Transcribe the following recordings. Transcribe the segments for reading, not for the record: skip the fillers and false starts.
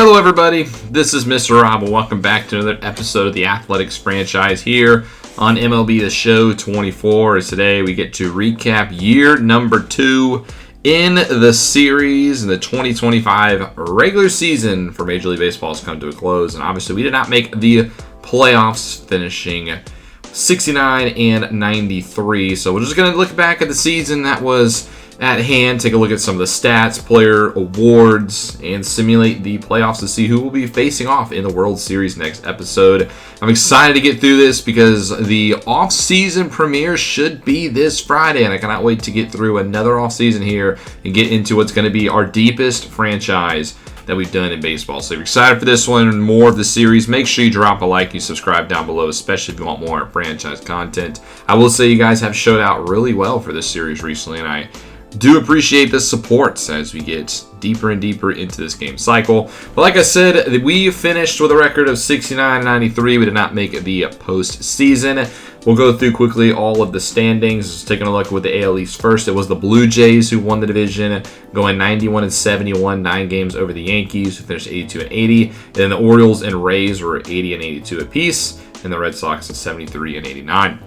Hello everybody, this is Mr. Rob and welcome back to another episode of the Athletics franchise here on MLB The Show 24. As today we get to recap year number 2 in the series, and the 2025 regular season for Major League Baseball has come to a close, and obviously we did not make the playoffs, finishing 69 and 93. So we're just going to look back at the season that was at hand, take a look at some of the stats, player awards, and simulate the playoffs to see who will be facing off in the World Series next episode. I'm excited to get through this because the off-season premiere should be this Friday, and I cannot wait to get through another off-season here and get into what's going to be our deepest franchise that we've done in baseball. So if you're excited for this one and more of the series, make sure you drop a like, you subscribe down below, especially if you want more franchise content. I will say you guys have showed out really well for this series recently, and I do appreciate the support as we get deeper and deeper into this game cycle. But like I said, we finished with a record of 69-93. We did not make the postseason. We'll go through quickly all of the standings. Just taking a look with the AL East first. It was the Blue Jays who won the division, going 91-71, 9 games over the Yankees, who finished 82-80. And then the Orioles and Rays were 80-82 apiece, and the Red Sox at 73-89.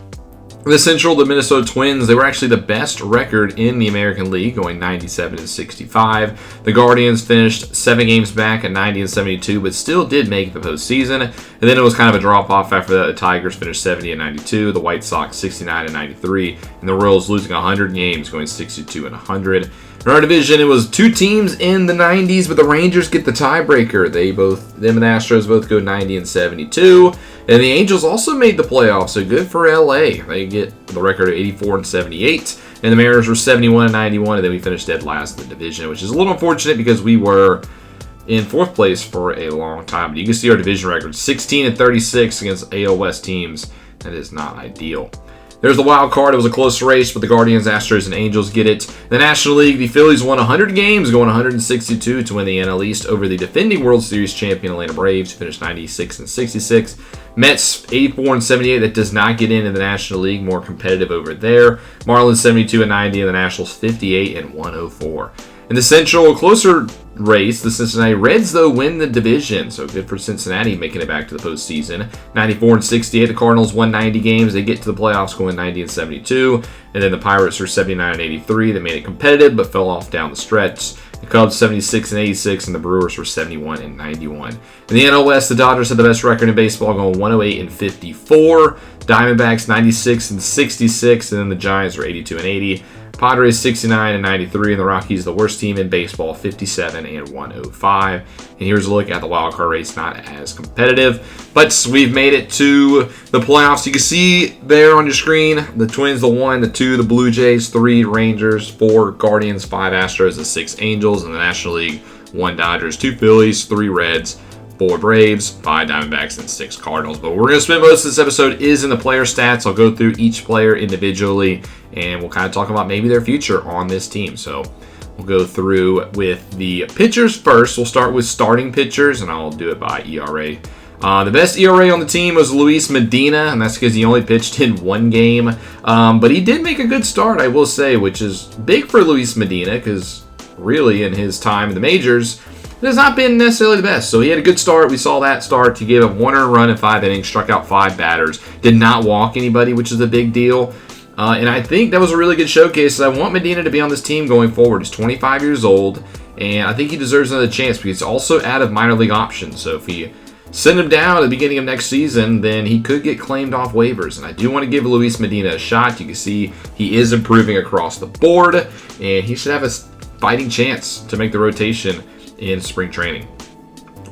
The Central, the Minnesota Twins, they were actually the best record in the American League, going 97-65. The Guardians finished 7 games back at 90-72, but still did make the postseason. And then it was kind of a drop-off after that. The Tigers finished 70-92, the White Sox 69-93, and the Royals losing 100 games, going 62-100. In our division, it was 2 teams in the 90s, but the Rangers get the tiebreaker. Them and Astros both go 90-72. And the Angels also made the playoffs, so good for LA. They get the record of 84-78. And the Mariners were 71-91, and then we finished dead last in the division, which is a little unfortunate because we were in 4th place for a long time. But you can see our division record, 16-36 against AL West teams. That is not ideal. There's the wild card. It was a close race, but the Guardians, Astros, and Angels get it. The National League, the Phillies won 100 games, going 162 to win the NL East over the defending World Series champion Atlanta Braves, who finished 96-66. Mets 84-78. That does not get into the National League. More competitive over there. Marlins 72-90, and the Nationals 58-104. In the Central, a closer race, the Cincinnati Reds, though, win the division. So good for Cincinnati making it back to the postseason. 94-68, the Cardinals won 90 games. They get to the playoffs going 90-72. And then the Pirates were 79-83. They made it competitive, but fell off down the stretch. The Cubs 76-86, and the Brewers were 71-91. In the NL West, the Dodgers had the best record in baseball, going 108-54. Diamondbacks 96-66, and then the Giants were 82-80. Padres 69-93, and the Rockies, the worst team in baseball, 57-105. And here's a look at the wild card race, not as competitive, but we've made it to the playoffs. You can see there on your screen the Twins, the 1, the 2, the Blue Jays, 3 Rangers, 4 Guardians, 5 Astros, and 6 Angels. In the National League, 1 Dodgers, 2 Phillies, 3 Reds, 4 Braves, 5 Diamondbacks, and 6 Cardinals. But we're going to spend most of this episode is in the player stats. I'll go through each player individually, and we'll kind of talk about maybe their future on this team. So we'll go through with the pitchers first. We'll start with starting pitchers, and I'll do it by ERA. The best ERA on the team was Luis Medina, and that's because he only pitched in 1 game. But he did make a good start, I will say, which is big for Luis Medina because really in his time in the majors, it has not been necessarily the best. So he had a good start. We saw that start. He gave up 1 earned run in 5 innings, struck out 5 batters, did not walk anybody, which is a big deal. And I think that was a really good showcase. I want Medina to be on this team going forward. He's 25 years old, and I think he deserves another chance because he's also out of minor league options. So if we send him down at the beginning of next season, then he could get claimed off waivers. And I do want to give Luis Medina a shot. You can see he is improving across the board, and he should have a fighting chance to make the rotation in spring training.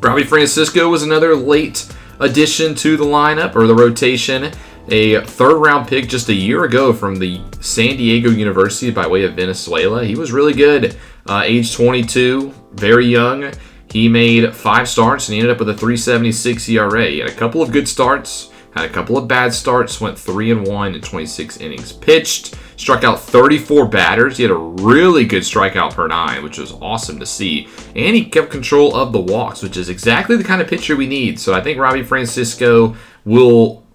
Robbie Francisco was another late addition to the lineup or the rotation. A 3rd round pick just a year ago from the San Diego University by way of Venezuela. He was really good. Age 22, very young. He made 5 starts and he ended up with a 3.76 ERA. He had a couple of good starts, had a couple of bad starts, went 3-1 in 26 innings pitched, struck out 34 batters. He had a really good strikeout per 9, which was awesome to see. And he kept control of the walks, which is exactly the kind of pitcher we need. So I think Robbie Francisco will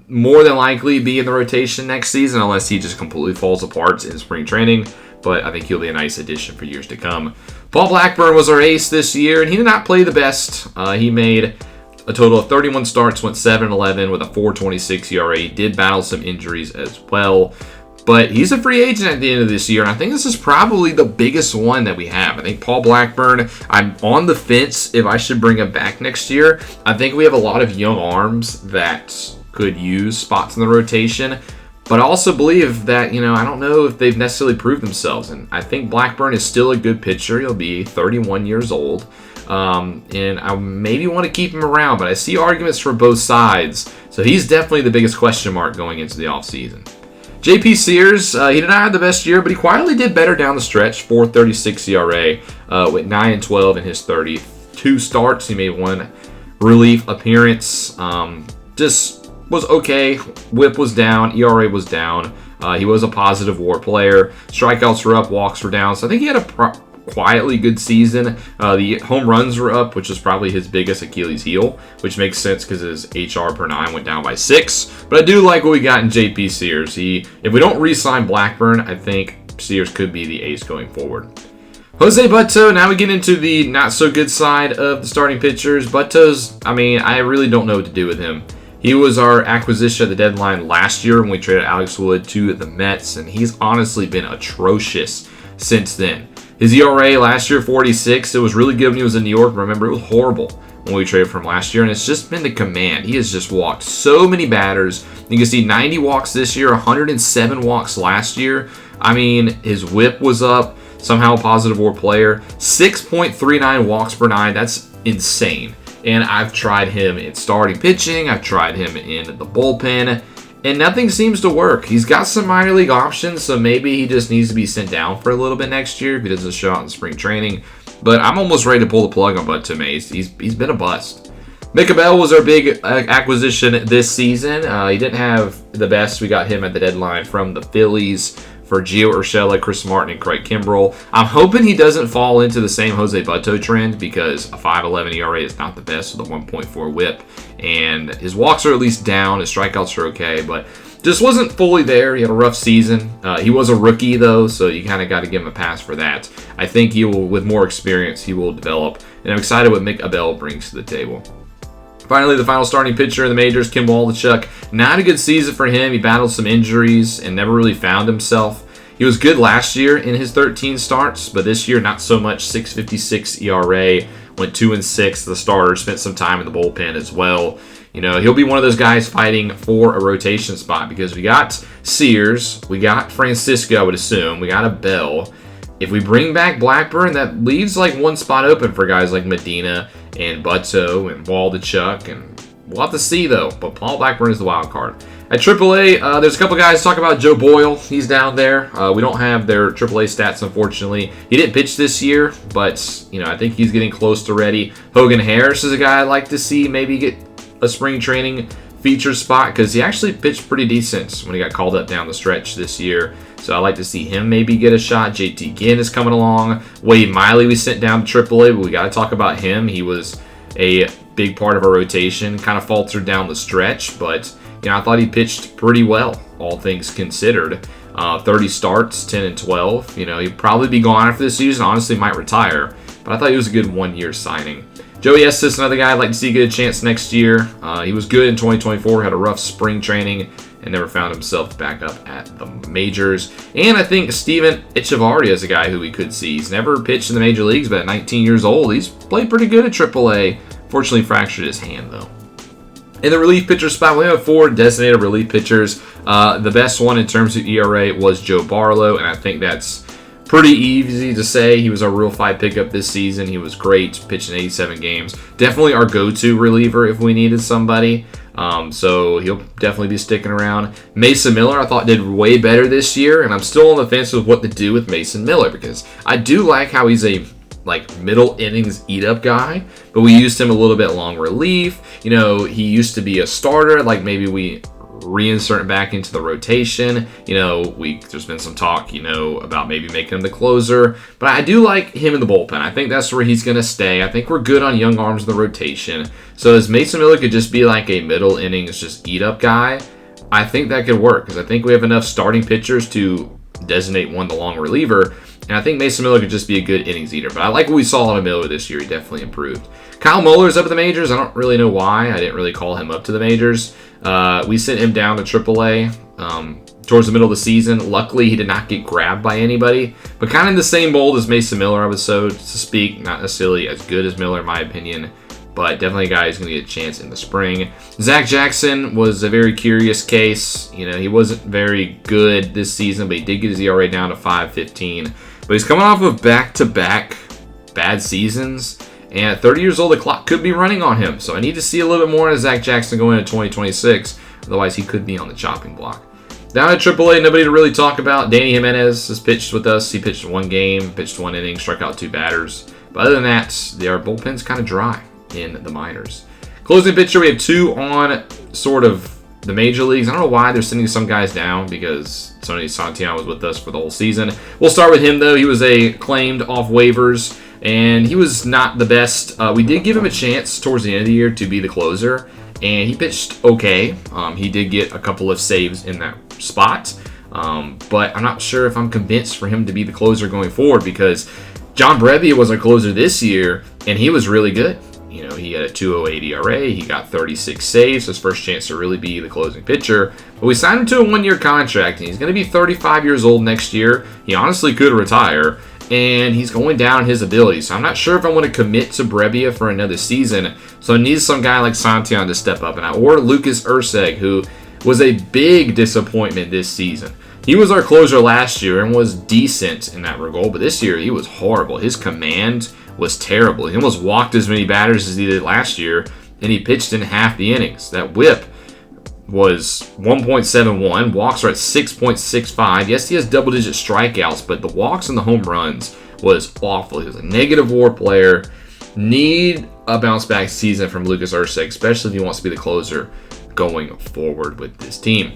more than likely be in the rotation next season unless he just completely falls apart in spring training. but I think he'll be a nice addition for years to come. Paul Blackburn was our ace this year, and he did not play the best. He made a total of 31 starts, went 7-11 with a 4.26 ERA. He did battle some injuries as well. But he's a free agent at the end of this year, and I think this is probably the biggest one that we have. I think Paul Blackburn, I'm on the fence if I should bring him back next year. I think we have a lot of young arms that could use spots in the rotation. But I also believe that, I don't know if they've necessarily proved themselves. And I think Blackburn is still a good pitcher. He'll be 31 years old. And I maybe want to keep him around, but I see arguments for both sides. So he's definitely the biggest question mark going into the offseason. JP Sears, he did not have the best year, but he quietly did better down the stretch. 4.36 ERA, with 9-12 in his 32 starts. He made one relief appearance. Just was okay. WHIP was down. ERA was down. He was a positive WAR player. Strikeouts were up. Walks were down. So I think he had a quietly good season. The home runs were up, which is probably his biggest Achilles heel, which makes sense because his HR per 9 went down by 6. But I do like what we got in JP Sears. If we don't re-sign Blackburn, I think Sears could be the ace going forward. Jose Butto, now we get into the not so good side of the starting pitchers. Butto's, I really don't know what to do with him. He was our acquisition at the deadline last year when we traded Alex Wood to the Mets, and he's honestly been atrocious since then. His ERA last year, 46. It was really good when he was in New York. Remember, it was horrible when we traded for him last year, and it's just been the command. He has just walked so many batters. You can see 90 walks this year, 107 walks last year. His WHIP was up, somehow a positive WAR player. 6.39 walks per 9. That's insane. And I've tried him in starting pitching. I've tried him in the bullpen. And nothing seems to work. He's got some minor league options, so maybe he just needs to be sent down for a little bit next year if he doesn't show out in spring training. But I'm almost ready to pull the plug on Butto. He's been a bust. Micah Bell was our big acquisition this season. He didn't have the best. We got him at the deadline from the Phillies for Gio Urshela, Chris Martin, and Craig Kimbrell. I'm hoping he doesn't fall into the same Jose Butto trend because a 5.11 ERA is not the best with a 1.4 WHIP. And his walks are at least down. His strikeouts are okay, but just wasn't fully there. He had a rough season. He was a rookie, though, so you kind of got to give him a pass for that. I think he will, with more experience, he will develop. And I'm excited what Micah Bell brings to the table. Finally, the final starting pitcher in the majors, Kim Waldachuk. Not a good season for him. He battled some injuries and never really found himself. He was good last year in his 13 starts, but this year not so much. 6.56 ERA, went 2-6. The starter spent some time in the bullpen as well. He'll be one of those guys fighting for a rotation spot because we got Sears, we got Francisco, I would assume, we got a Bell. If we bring back Blackburn, that leaves like one spot open for guys like Medina and Butto and Waldachuk, and we'll have to see though. But Paul Blackburn is the wild card. At AAA, there's a couple guys talk about Joe Boyle. He's down there. We don't have their AAA stats, unfortunately. He didn't pitch this year, but I think he's getting close to ready. Hogan Harris is a guy I'd like to see maybe get a spring training feature spot because he actually pitched pretty decent when he got called up down the stretch this year. So I'd like to see him maybe get a shot. JT Ginn is coming along. Wade Miley we sent down to AAA, but we got to talk about him. He was a big part of our rotation. Kind of faltered down the stretch, but I thought he pitched pretty well, all things considered. 30 starts, 10-12. He'd probably be gone after this season. Honestly, might retire, but I thought he was a good one-year signing. Joey Estes, another guy I'd like to see get a chance next year. He was good in 2024, had a rough spring training, and never found himself back up at the majors. And I think Steven Echevarria is a guy who we could see. He's never pitched in the major leagues, but at 19 years old, he's played pretty good at AAA. Fortunately, fractured his hand, though. In the relief pitcher spot, we have 4 designated relief pitchers. The best one in terms of ERA was Joe Barlow, and I think that's pretty easy to say. He was our Rule 5 pickup this season. He was great, pitching 87 games. Definitely our go-to reliever if we needed somebody. So he'll definitely be sticking around. Mason Miller, I thought, did way better this year, and I'm still on the fence with what to do with Mason Miller because I do like how he's a middle innings eat-up guy, but we used him a little bit long relief. He used to be a starter. Maybe we reinsert him back into the rotation. There's been some talk, about maybe making him the closer, but I do like him in the bullpen. I think that's where he's going to stay. I think we're good on young arms in the rotation. So as Mason Miller could just be like a middle innings, just eat-up guy, I think that could work because I think we have enough starting pitchers to designate one the long reliever. And I think Mason Miller could just be a good innings eater. But I like what we saw out of Miller this year. He definitely improved. Kyle Muller's up at the majors. I don't really know why. I didn't really call him up to the majors. We sent him down to AAA towards the middle of the season. Luckily, he did not get grabbed by anybody. But kind of in the same mold as Mason Miller, I would so to speak. Not necessarily as good as Miller, in my opinion. But definitely a guy who's going to get a chance in the spring. Zach Jackson was a very curious case. You know, he wasn't very good this season, but he did get his ERA down to 5.15. But he's coming off of back-to-back bad seasons. And at 30 years old, the clock could be running on him. So I need to see a little bit more of Zach Jackson going into 2026. Otherwise, he could be on the chopping block. Down at AAA, nobody to really talk about. Danny Jimenez has pitched with us. He pitched one game, pitched one inning, struck out 2 batters. But other than that, our bullpen's kind of dry in the minors. Closing pitcher, we have 2 on sort of the major leagues. I don't know why they're sending some guys down because Tony Santillan was with us for the whole season. We'll start with him, though. He was claimed off waivers, and he was not the best. We did give him a chance towards the end of the year to be the closer, and he pitched okay. He did get a couple of saves in that spot, but I'm not sure if I'm convinced for him to be the closer going forward because John Brebbia was our closer this year, and he was really good. You know, he had a 2.08 ERA. He got 36 saves, his first chance to really be the closing pitcher. But we signed him to a 1-year contract, and he's going to be 35 years old next year. He honestly could retire, and he's going down his ability. So I'm not sure if I want to commit to Brebbia for another season. So I need some guy like Santillan to step up, or Lucas Erceg, who was a big disappointment this season. He was our closer last year and was decent in that regard, but this year he was horrible. His command was terrible. He almost walked as many batters as he did last year, and he pitched in half the innings. That whip was 1.71. Walks are at 6.65. Yes, he has double-digit strikeouts, but the walks and the home runs was awful. He was a negative WAR player. Need a bounce-back season from Lucas Erceg, especially if he wants to be the closer going forward with this team.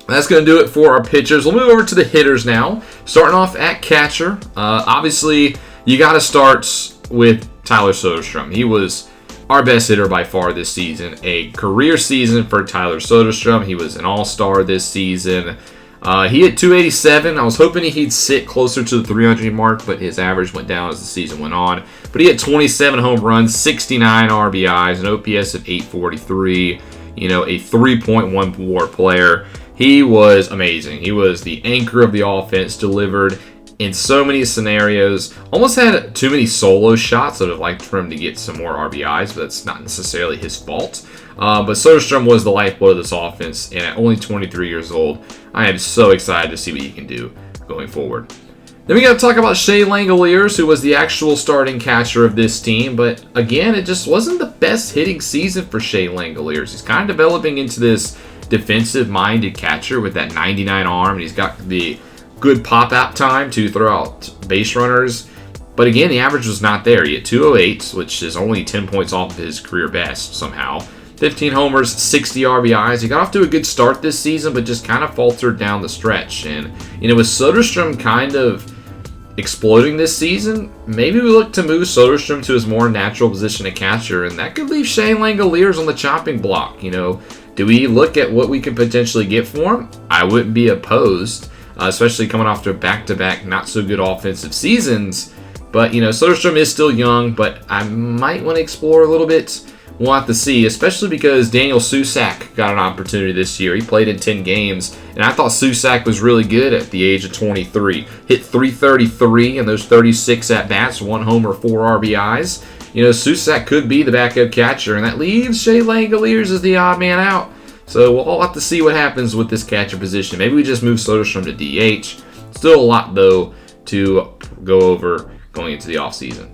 That's going to do it for our pitchers. We'll move over to the hitters now. Starting off at catcher. Obviously, you got to start with Tyler Soderstrom. He was our best hitter by far this season. A career season for Tyler Soderstrom. He was an all-star this season. He hit 287. I was hoping he'd sit closer to the 300 mark, but his average went down as the season went on. But he had 27 home runs, 69 RBIs, an OPS of 843. You know, a 3.1 WAR player. He was amazing. He was the anchor of the offense, delivered in so many scenarios. Almost had too many solo shots. I would have liked for him to get some more RBIs, but that's not necessarily his fault. But Soderstrom was the lifeblood of this offense, and at only 23 years old, I am so excited to see what he can do going forward. Then we got to talk about Shea Langoliers, who was the actual starting catcher of this team. But again, it just wasn't the best hitting season for Shea Langoliers. He's kind of developing into this defensive-minded catcher with that 99 arm, and he's got the good pop-out time to throw out base runners. But again, the average was not there. He had 208, which is only 10 points off of his career best somehow. 15 homers, 60 RBIs. He got off to a good start this season, but just kind of faltered down the stretch. And, you know, with Soderstrom kind of exploding this season, maybe we look to move Soderstrom to his more natural position at catcher, and that could leave Shea Langoliers on the chopping block. You know, do we look at what we could potentially get for him? I wouldn't be opposed, especially coming off to back-to-back not-so-good offensive seasons. But, you know, Soderstrom is still young, but I might want to explore a little bit. We'll have to see, especially because Daniel Susac got an opportunity this year. He played in 10 games, and I thought Susac was really good at the age of 23. Hit 333 in those 36 at-bats, 1 homer, 4 RBIs. You know, Susac could be the backup catcher, and that leaves Shea Langoliers as the odd man out. So we'll all have to see what happens with this catcher position. Maybe we just move Soderstrom to DH. Still a lot, though, to go over going into the offseason.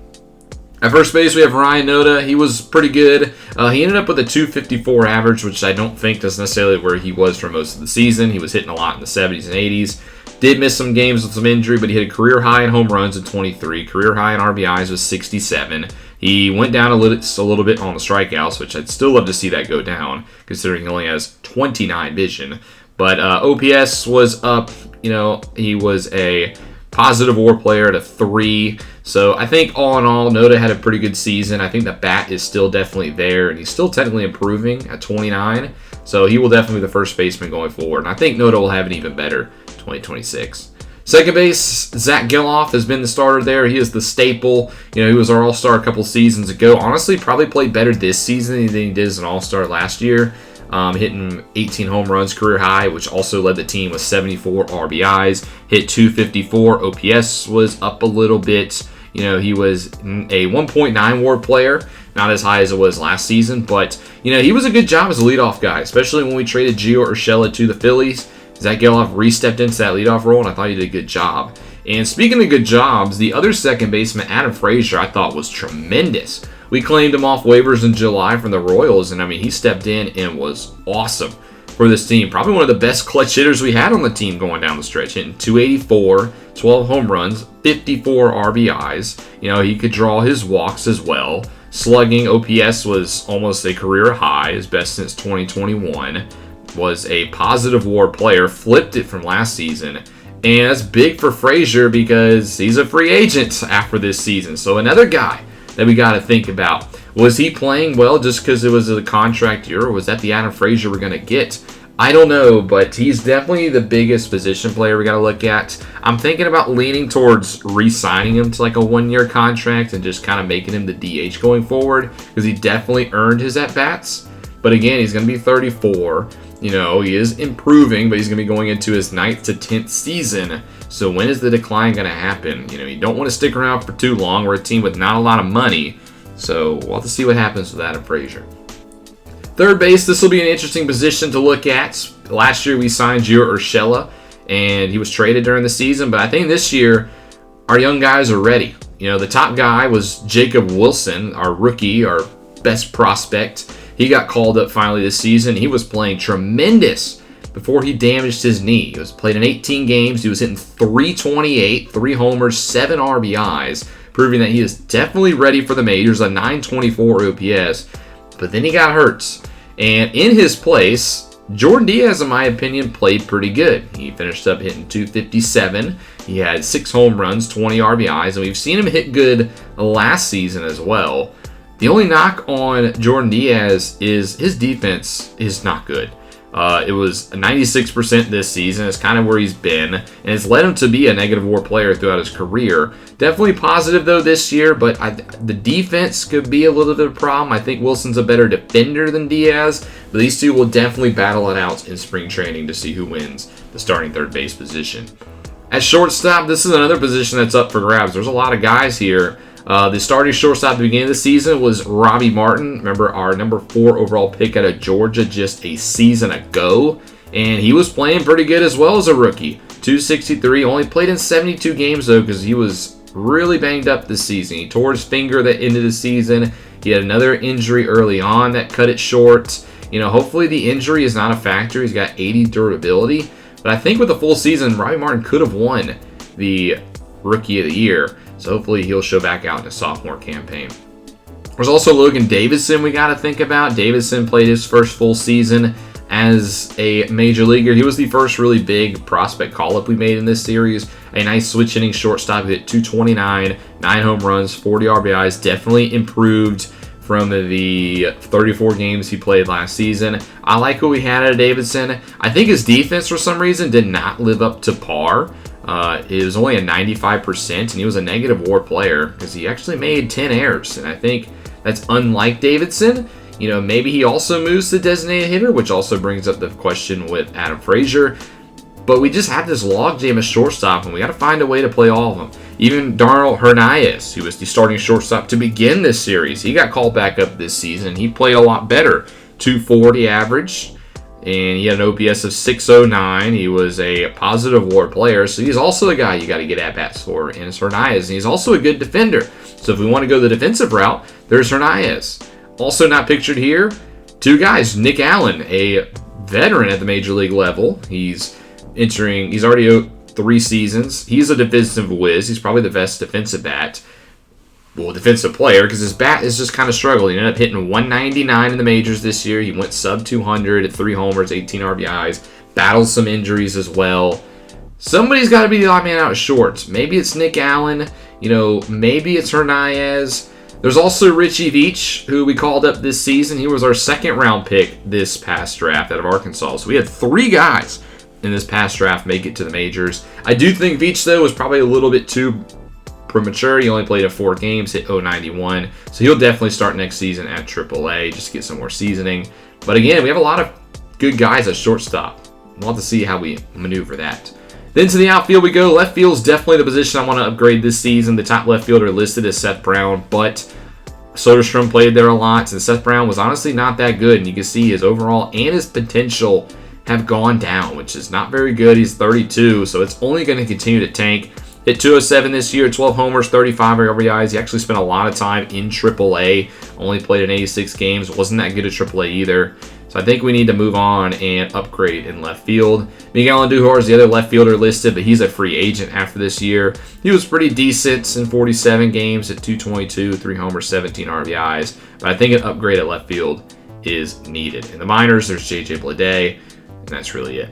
At first base, we have Ryan Noda. He was pretty good. He ended up with a 254 average, which I don't think is necessarily where he was for most of the season. He was hitting a lot in the 70s and 80s. Did miss some games with some injury, but he had a career high in home runs at 23. Career high in RBIs was 67. He went down a little bit on the strikeouts, which I'd still love to see that go down, considering he only has 29 vision. But OPS was up. You know, he was a positive WAR player at a 3. So I think all in all, Noda had a pretty good season. I think the bat is still definitely there, and he's still technically improving at 29. So he will definitely be the first baseman going forward. And I think Noda will have an even better 2026. Second base, Zach Geloff has been the starter there. He is the staple. He was our all-star a couple seasons ago. Honestly, probably played better this season than he did as an all-star last year. Hitting 18 home runs, career high, which also led the team with 74 RBIs. Hit 254. OPS was up a little bit. He was a 1.9 WAR player. Not as high as it was last season, but, he was a good job as a leadoff guy, especially when we traded Gio Urshela to the Phillies. Zach Geloff re-stepped into that leadoff role, and I thought he did a good job. And speaking of good jobs, the other second baseman, Adam Frazier, I thought was tremendous. We claimed him off waivers in July from the Royals, and he stepped in and was awesome for this team. Probably one of the best clutch hitters we had on the team going down the stretch, hitting 284, 12 home runs, 54 RBIs. He could draw his walks as well. Slugging, OPS was almost a career high, his best since 2021. Was a positive WAR player, flipped it from last season. And that's big for Frazier because he's a free agent after this season. So another guy that we got to think about. Was he playing well just because it was a contract year, or was that the Adam Frazier we're going to get? I don't know, but he's definitely the biggest position player we got to look at. I'm thinking about leaning towards re-signing him to like a 1-year contract and just kind of making him the DH going forward because he definitely earned his at-bats. But again, he's going to be 34. He is improving, but he's going to be going into his 9th to 10th season. So when is the decline going to happen? You don't want to stick around for too long. We're a team with not a lot of money. So we'll have to see what happens with Adam Frazier. Third base, this will be an interesting position to look at. Last year we signed Gio Urshela, and he was traded during the season. But I think this year our young guys are ready. The top guy was Jacob Wilson, our rookie, our best prospect. He got called up finally this season. He was playing tremendous before he damaged his knee. He was played in 18 games. He was hitting 328, 3 homers, 7 RBIs, proving that he is definitely ready for the majors, a 924 OPS. But then he got hurt. And in his place, Jordan Diaz, in my opinion, played pretty good. He finished up hitting 257. He had 6 home runs, 20 RBIs, and we've seen him hit good last season as well. The only knock on Jordan Diaz is his defense is not good. It was 96% this season. It's kind of where he's been, and it's led him to be a negative WAR player throughout his career. Definitely positive, though, this year, but the defense could be a little bit of a problem. I think Wilson's a better defender than Diaz, but these two will definitely battle it out in spring training to see who wins the starting third base position. At shortstop, this is another position that's up for grabs. There's a lot of guys here. The starting shortstop at the beginning of the season was Robbie Martin. Remember, our number 4 overall pick out of Georgia just a season ago. And he was playing pretty good as well as a rookie. 263, only played in 72 games though because he was really banged up this season. He tore his finger that ended the season. He had another injury early on that cut it short. Hopefully the injury is not a factor. He's got 80 durability. But I think with a full season, Robbie Martin could have won the Rookie of the Year. So hopefully he'll show back out in a sophomore campaign. There's also Logan Davidson we got to think about. Davidson played his first full season as a major leaguer. He was the first really big prospect call-up we made in this series. A nice switch hitting shortstop. He hit 229, 9 home runs, 40 RBIs. Definitely improved from the 34 games he played last season. I like who we had out of Davidson. I think his defense, for some reason, did not live up to par. It was only a 95%, and he was a negative WAR player because he actually made 10 errors. And I think that's unlike Davidson. Maybe he also moves to designated hitter, which also brings up the question with Adam Frazier. But we just have this logjam at shortstop, and we got to find a way to play all of them. Even Darnell Hernandez, who was the starting shortstop to begin this series, he got called back up this season. He played a lot better. 240 average, and he had an OPS of 609. He was a positive WAR player, so he's also a guy you got to get at-bats for, and it's Hernandez. And he's also a good defender. So if we want to go the defensive route, there's Hernandez. Also not pictured here, 2 guys. Nick Allen, a veteran at the major league level. He's already 3 seasons. He's a defensive whiz. He's probably the best defensive player because his bat is just kind of struggling. He ended up hitting 199 in the majors this year. He went sub 200 at 3 homers, 18 RBIs. Battled some injuries as well. Somebody's got to be the odd man out short. Maybe it's Nick Allen. Maybe it's Hernandez. There's also Richie Veach, who we called up this season. He was our 2nd round pick this past draft out of Arkansas. So we had 3 guys in this past draft make it to the majors. I do think Veach, though, was probably a little bit too premature. He only played 4 games, hit 091, so he'll definitely start next season at AAA just to get some more seasoning. But again, we have a lot of good guys at shortstop. We'll have to see how we maneuver that. Then to the outfield we go. Left field is definitely the position I want to upgrade this season. The top left fielder listed is Seth Brown, but Soderstrom played there a lot, and Seth Brown was honestly not that good, and you can see his overall and his potential have gone down, which is not very good. He's 32, so it's only going to continue to tank. Hit 207 this year, 12 homers, 35 RBIs. He actually spent a lot of time in AAA, only played in 86 games, wasn't that good at AAA either. So I think we need to move on and upgrade in left field. Miguel Andujar is the other left fielder listed, but he's a free agent after this year. He was pretty decent in 47 games at 222, 3 homers, 17 RBIs. But I think an upgrade at left field is needed. In the minors, there's JJ Bleday, and that's really it.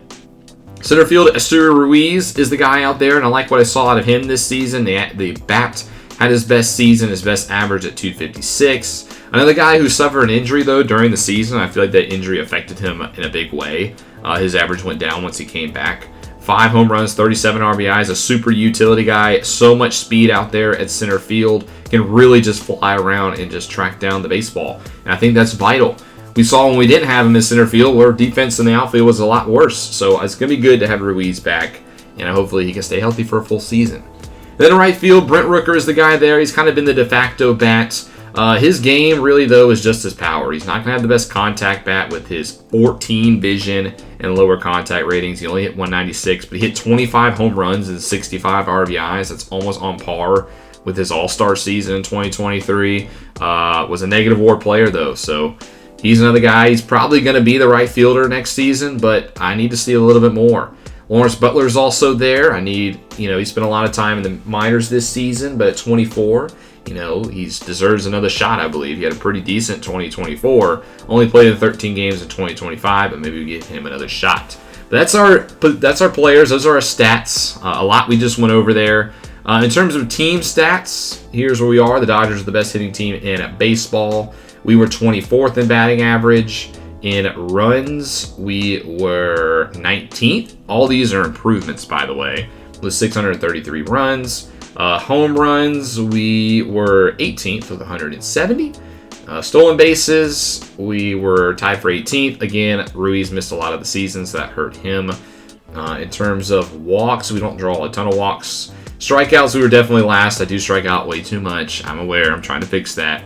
Center field, Astur Ruiz is the guy out there, and I like what I saw out of him this season. The bat had his best season, his best average at 256. Another guy who suffered an injury, though, during the season. I feel like that injury affected him in a big way. His average went down once he came back. 5 home runs, 37 RBIs, a super utility guy. So much speed out there at center field. Can really just fly around and just track down the baseball. And I think that's vital. We saw when we didn't have him in center field where defense in the outfield was a lot worse. So it's going to be good to have Ruiz back. And hopefully he can stay healthy for a full season. Then in right field, Brent Rooker is the guy there. He's kind of been the de facto bat. His game, really, though, is just his power. He's not going to have the best contact bat with his 14 vision and lower contact ratings. He only hit 196, but he hit 25 home runs and 65 RBIs. That's almost on par with his all-star season in 2023. Was a negative WAR player, though, so he's another guy. He's probably going to be the right fielder next season, but I need to see a little bit more. Lawrence Butler's also there. He spent a lot of time in the minors this season, but at 24, he deserves another shot, I believe. He had a pretty decent 2024. Only played in 13 games in 2025, but maybe we get him another shot. But that's our players. Those are our stats. A lot we just went over there. In terms of team stats, here's where we are. The Dodgers are the best hitting team in baseball. We were 24th in batting average. In runs, we were 19th. All these are improvements, by the way, with 633 runs. Home runs, we were 18th with 170. Stolen bases, we were tied for 18th. Again, Ruiz missed a lot of the season, so that hurt him. In terms of walks, we don't draw a ton of walks. Strikeouts, we were definitely last. I do strike out way too much. I'm aware. I'm trying to fix that.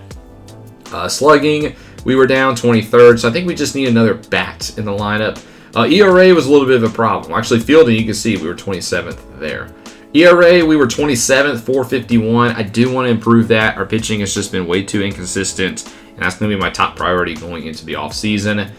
Slugging, we were down 23rd, so I think we just need another bat in the lineup. ERA was a little bit of a problem. Actually, fielding, you can see we were 27th there. ERA, we were 27th, 451. I do want to improve that. Our pitching has just been way too inconsistent, and that's going to be my top priority going into the offseason.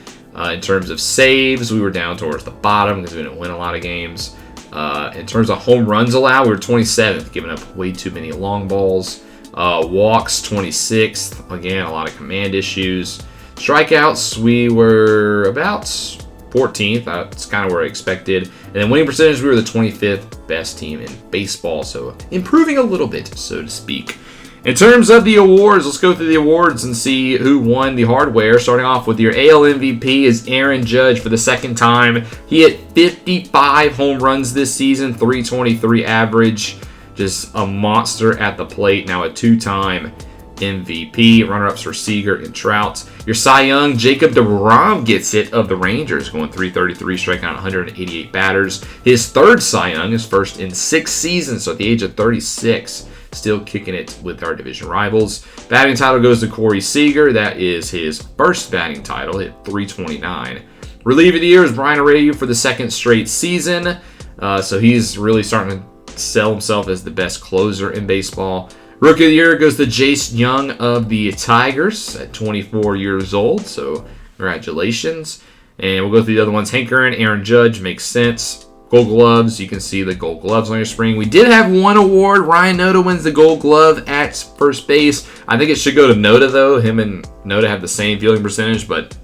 In terms of saves, we were down towards the bottom because we didn't win a lot of games. In terms of home runs allowed, we were 27th, giving up way too many long balls. Walks, 26th. Again, a lot of command issues. Strikeouts, we were about 14th. That's kind of where I expected. And then winning percentage, we were the 25th best team in baseball. So improving a little bit, so to speak. In terms of the awards, let's go through the awards and see who won the hardware. Starting off with your AL MVP is Aaron Judge for the second time. He hit 55 home runs this season, 323 average. Just a monster at the plate. Now a 2-time MVP. Runner-ups for Seager and Trout. Your Cy Young, Jacob deGrom gets it of the Rangers, going 333, striking out 188 batters. His third Cy Young, his first in 6 seasons, so at the age of 36, still kicking it with our division rivals. Batting title goes to Corey Seager. That is his first batting title, hit 329. Reliever of the year is Brian Abreu for the second straight season. So he's really starting to sell himself as the best closer in baseball. Rookie of the year goes to Jace Young of the Tigers at 24 years old, so congratulations. And we'll go through the other ones. Hank Aaron, Aaron Judge, makes sense. Gold Gloves, you can see the Gold Gloves on your screen. We did have one award. Ryan Noda wins the Gold Glove at first base. I think it should go to Noda, though. Him and Noda have the same fielding percentage, but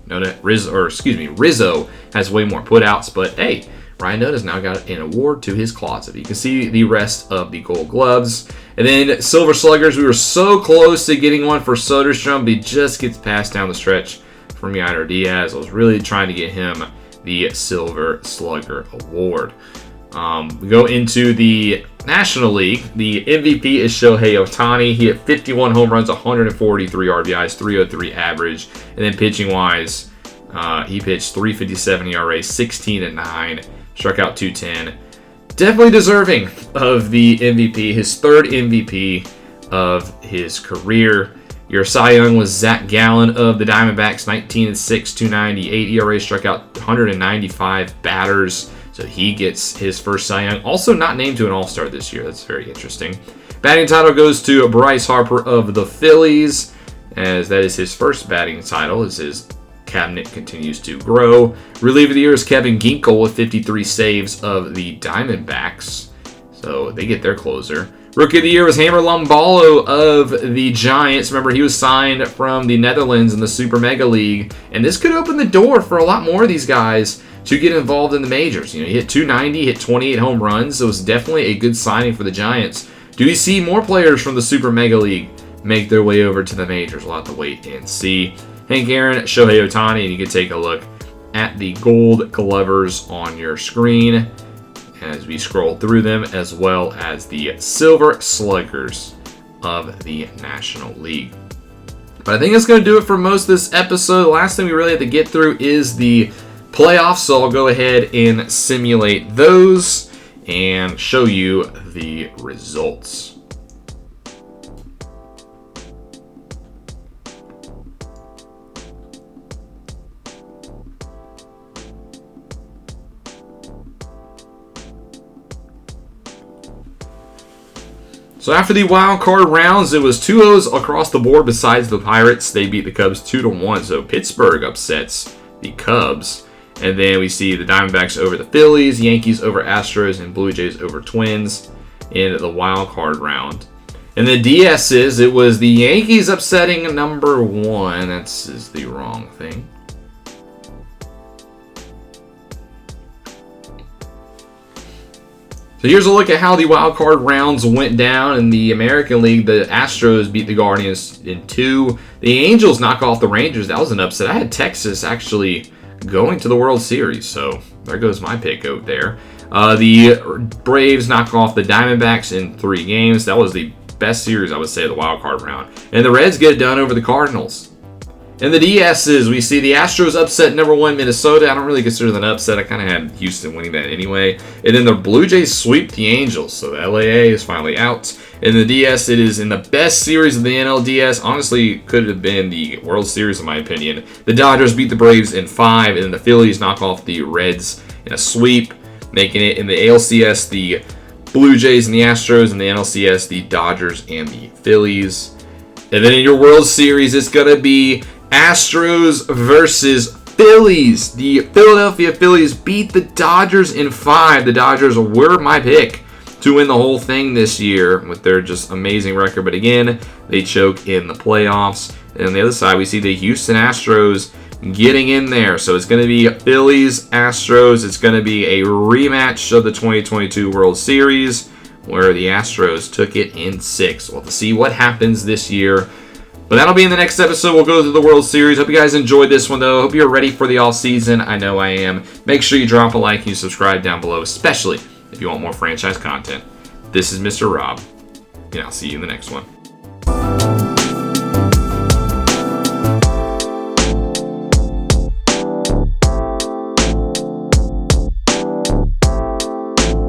Rizzo has way more putouts. But hey, Ryan Noda's now got an award to his closet. You can see the rest of the Gold Gloves. And then Silver Sluggers, we were so close to getting one for Soderstrom, but he just gets passed down the stretch from Yadier Diaz. I was really trying to get him the Silver Slugger Award. We go into the National League. The MVP is Shohei Ohtani. He hit 51 home runs, 143 RBIs, 303 average. And then pitching-wise, he pitched 3.57 ERA, 16-9, struck out 210. Definitely deserving of the MVP, his third MVP of his career. Your Cy Young was Zach Gallen of the Diamondbacks, 19-6, 298 ERA, struck out 195 batters. So he gets his first Cy Young. Also not named to an All-Star this year. That's very interesting. Batting title goes to Bryce Harper of the Phillies, as that is his first batting title as his cabinet continues to grow. Reliever of the year is Kevin Ginkel with 53 saves of the Diamondbacks. So they get their closer. Rookie of the year was Hammer Lumballo of the Giants. Remember, he was signed from the Netherlands in the Super Mega League. And this could open the door for a lot more of these guys to get involved in the majors. You know, he hit 290, hit 28 home runs. So it was definitely a good signing for the Giants. Do we see more players from the Super Mega League make their way over to the majors? We'll have to wait and see. Hank Aaron, Shohei Ohtani, and you can take a look at the gold glovers on your screen as we scroll through them, as well as the Silver Sluggers of the National League. But I think that's going to do it for most of this episode. The last thing we really have to get through is the playoffs, so I'll go ahead and simulate those and show you the results. So after the wild card rounds, it was 2-0s across the board besides the Pirates. They beat the Cubs 2-1, so Pittsburgh upsets the Cubs. And then we see the Diamondbacks over the Phillies, Yankees over Astros, and Blue Jays over Twins in the wild card round. In the DSs, it was the Yankees upsetting number 1. That's is the wrong thing. So here's a look at how the wild card rounds went down in the American League. The Astros beat the Guardians in 2. The Angels knock off the Rangers. That was an upset. I had Texas actually going to the World Series, so there goes my pick out there. The Braves knock off the Diamondbacks in 3 games. That was the best series, I would say, of the wild card round. And the Reds get it done over the Cardinals. In the DSs, we see the Astros upset number 1 Minnesota. I don't really consider that an upset. I kind of had Houston winning that anyway. And then the Blue Jays sweep the Angels. So the LAA is finally out. In the DS, it is in the best series of the NLDS. Honestly, could have been the World Series in my opinion. The Dodgers beat the Braves in 5. And then the Phillies knock off the Reds in a sweep. Making it in the ALCS, the Blue Jays and the Astros. And the NLCS, the Dodgers and the Phillies. And then in your World Series, it's going to be Astros versus Phillies. The Philadelphia Phillies beat the Dodgers in 5. The Dodgers were my pick to win the whole thing this year with their just amazing record. But again, they choke in the playoffs. And on the other side, we see the Houston Astros getting in there. So it's going to be Phillies, Astros. It's going to be a rematch of the 2022 World Series where the Astros took it in 6. We'll have to see what happens this year. But that'll be in the next episode. We'll go through the World Series. Hope you guys enjoyed this one, though. Hope you're ready for the offseason. I know I am. Make sure you drop a like and you subscribe down below, especially if you want more franchise content. This is Mr. Rob, and I'll see you in the next one.